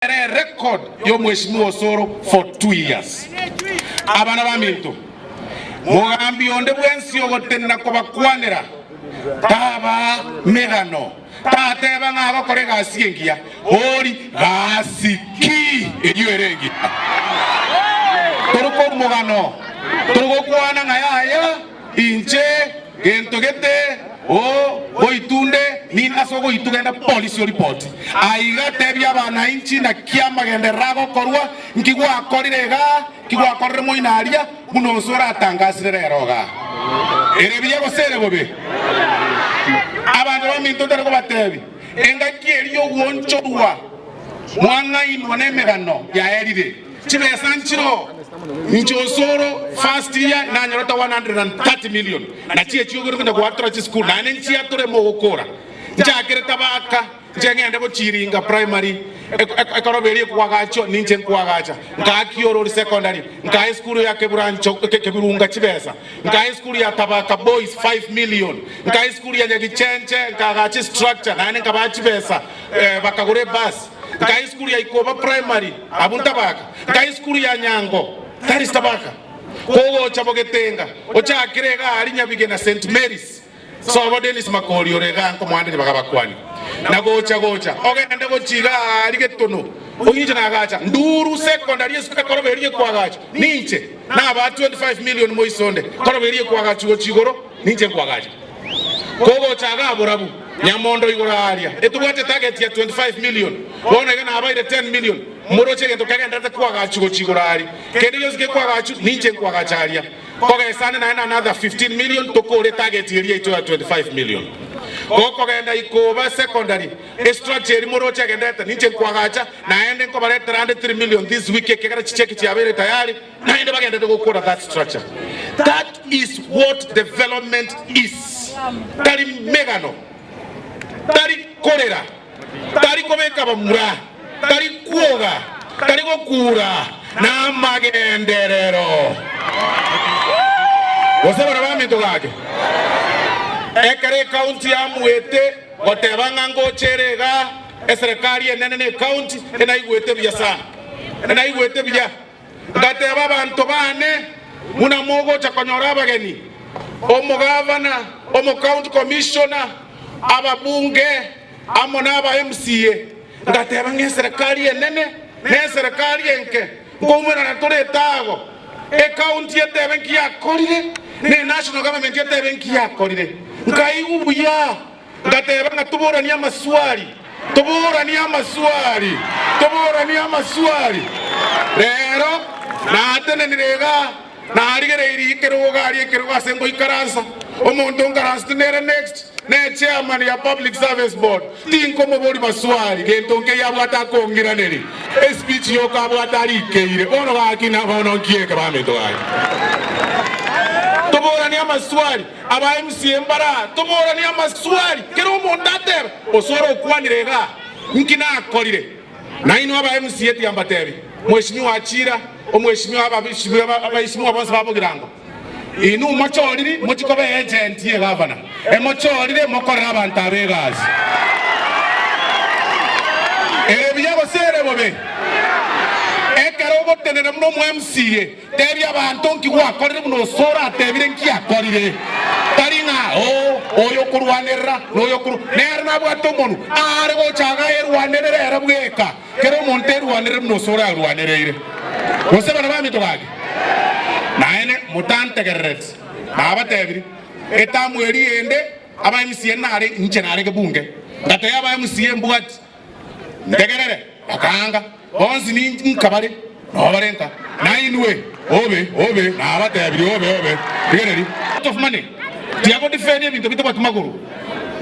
record yo Mheshimiwa Osoro for 2 years. Abana baminto mugambi onde bwensi ogotenna ko bakwanira taba megano tateba ngaba kore gasiengia ori gasiki ejuerengi toroko mugano toroko kwana ngaya inche gento gete oitunde ni asogo itugenda police report aiga tebya bana inchi na kiama gende rago korwa nkigwa korirega kigwa korre moinaria muno sora atangasire roga erebiye gosere bobe abantu baminto tarako batebi enga kieriyo wonchorwa mwanga inwa nemegano ya erire chibe sanchiro Osoro first year na nyarota 130 million na chie chiogoro kwenda kwa watu school na nenchi atore mogokora njakere tabaka njengende bo chiringa primary ekoroberi kwagacho ninche kwagacha ngakioro secondary ngai school ya keburancho kebirunga chibesa ngai school ya tabaka boys 5 million ngai school ya nyagichenche ngagachi structure na nene kabachi pesa bakagure bus ngai school ya ikoba primary abuntabaka ngai school ya nyango tari tabaka kogo chabogetenga ochakirega ari nyabige na St Mary's so Dennis Makori orega nko mwande bagabakwani nagocha ogende gochiga ari getono oyinje nagacha nduru secondary school koroberiye kwagacha ninche na ba 25 million moisonde koroberiye kwagacha gochigoro ninche kwagacha kogo chaga borabu nyamondo igoraria etubwate target ya 25 million bona gena abaire 10 million muroche gento kagenda kwagacha gochigorari kende yosike kwagacha ninche kwagacharia koga sana na another 15 million to kore target area ito 25 million koko genda ikoba secondary structure muroche genda ninche kwagacha na ende ko bare 3 million this week kekara chicheki chiabere tayari na ende bagenda gukora that structure. That is what development is. Tari megano tari korera tari kobeka bamura tari kuoga tari gokura na magenderero wasaba baminto gake ekare county ya Mwete otebanga ngocherega eserikali enene county enaigwete bya sana enaigwete bya ngateba abantu bane muna mogo chakonyora bageni omugavana omu county commissioner ababunge amona aba MCA ngateba ngeserikali enene ne serikali enke ngomera na toretago county yetebe nkiyakorire ne national government yetebe nkiyakorire ngai ubuya ngateba ngatuborania amaswali rero na atene nirega na arigereiri ikeroga ari ikeroga sengo ikaransa omuntu ngaransa nere next ne chairman ya public service board tinko mobori maswali gento nke yabwata kongira neri speech yoka bwatari keire ono gakina ono kieka bameto gayi toborani amaswali aba MCA mbara toborani amaswali kero mondate Osoro kwanirega nkina akorire na ino aba MCA tiambatebi Mheshimiwa Achira omweshimiwa abaheshimiwa bose babugirango inu machoriri muchikobe agent ye governor emochorire mokorera abantu abegazi ebiyago sere bobe ekero gotenera muno mu MCA tebi abantu nkigwa korire muno Osoro atebire nkiakorire taringa oyo kurwanera noyo kuru nera nabwato monu are gochaga erwanera era bweka kero monteru wanere muno Osoro arwanereire wasaba baminto gake naene mutante gerret baba tebiri etamweri ende aba MCA nare nche nare ke bunge ngate aba MCA mbwati ndegerere akanga bonzi ni nkabare no barenta nainwe obe na aba tebiri obe digereri of money tiago defende bintu bito batumaguru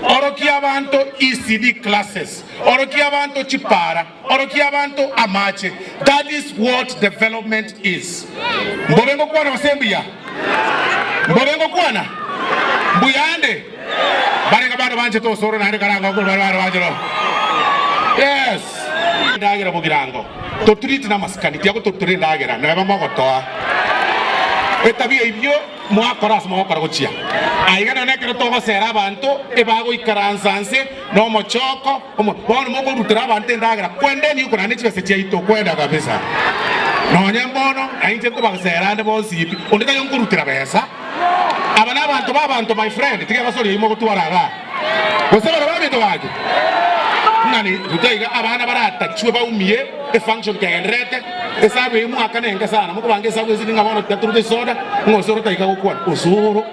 oroki abantu ECD classes oroki abantu chipara oroki abantu amache. That is what development is. Mbobengo kwana wasembia mbobengo kwana mbuyande barenga bado banje to Osoro na hande karanga ko bado banje lo yes ndagira mugirango to treat na maskani tiago to treat ndagira na bamagotoa etabia ibyo mwakora simwakora gochia aiga none kero togosera abantu ebago ikaransanse no mochoko bono moko rutira abantu endagera kwende ni ukona nechibese chaito kwenda kabisa nonye mbono ainje ko bagsera ande bonsipi ondeka yonkurutira besa abana abantu my friend tige basori imo gutwaraga gusaba babito baje nani tutaiga abana barata chwe baumie e function kagendrete esabe mwaka nenga sana muko bange sabe zini ngabono taturu de soda ngosoro taika gukwa usuru